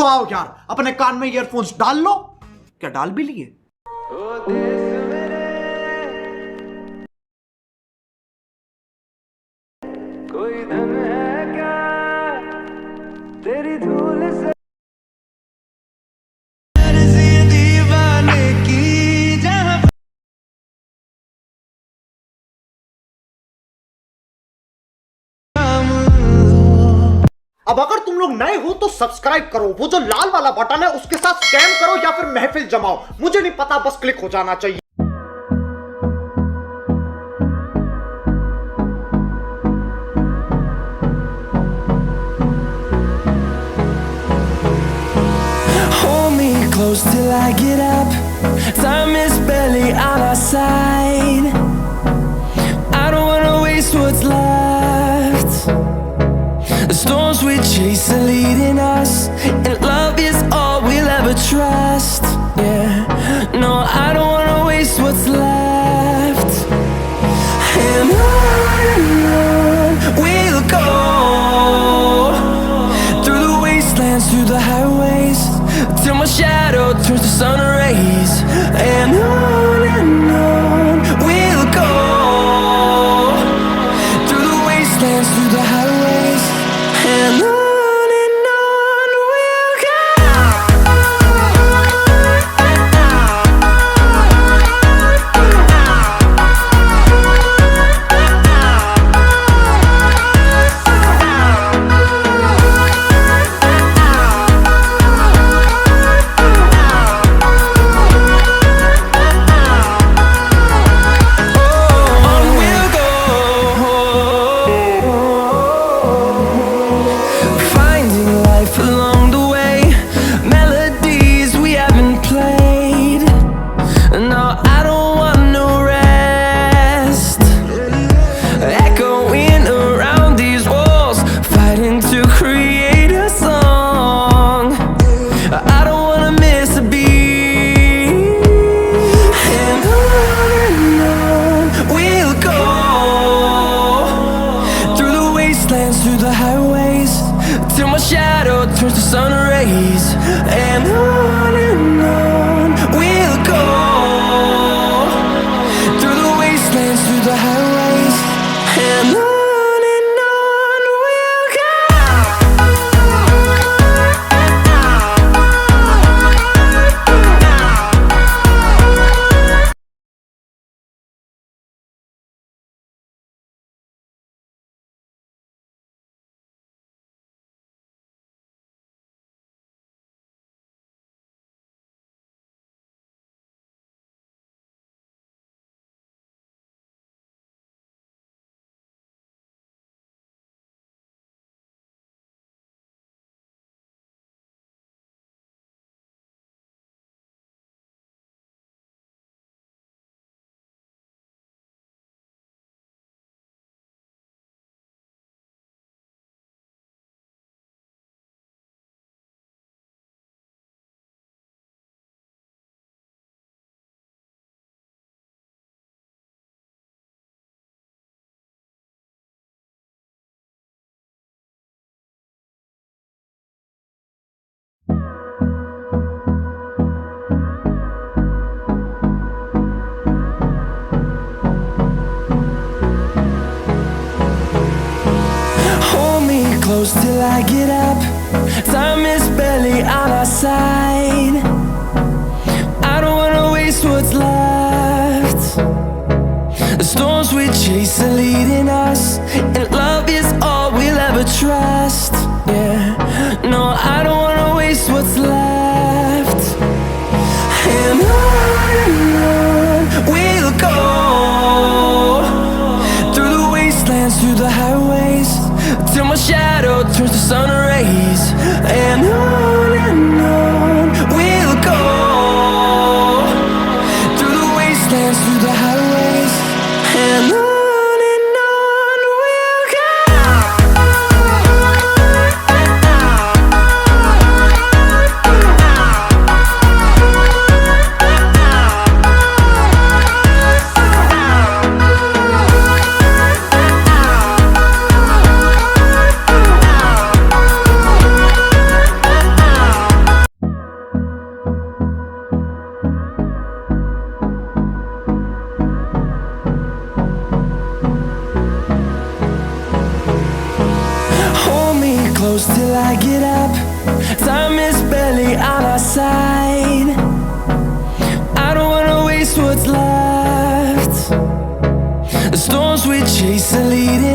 आओ यार, अपने कान में ईयरफोन्स डाल लो। क्या डाल भी लिए? कोई धन है क्या तेरी धूल से दीवाने की जहां। अब अगर तुम लोग नए हो तो सब्सक्राइब करो, वो जो लाल वाला बटन है उसके साथ स्कैम करो या फिर महफिल जमाओ, मुझे नहीं पता, बस क्लिक हो जाना चाहिए। Close till I get up. Time is barely on our side. I don't wanna waste what's left. The storms we chase are leading us, and love is all we'll ever trust. Yeah, no, I don't wanna waste what's left. And on we'll go, through the wastelands, through the highways, till my shadow turns to sun rays. And on we'll go, through the wastelands, through the highways. And on we'll go. Through the highways, till my shadow turns to sun rays. And on we'll go, through the wastelands, through the highways. And on we'll go. Close till I get up. Time is barely on our side. I don't wanna waste what's left. The storms we chase are leading us, and love is all we'll ever trust. Yeah, no, I don't wanna waste what's left. And on we'll go, through the wastelands, through the highways, till my shadow turns to sun rays. And on we'll go, through the wastelands, through the highways. And on side. I don't wanna waste what's left. The storms we chase are leading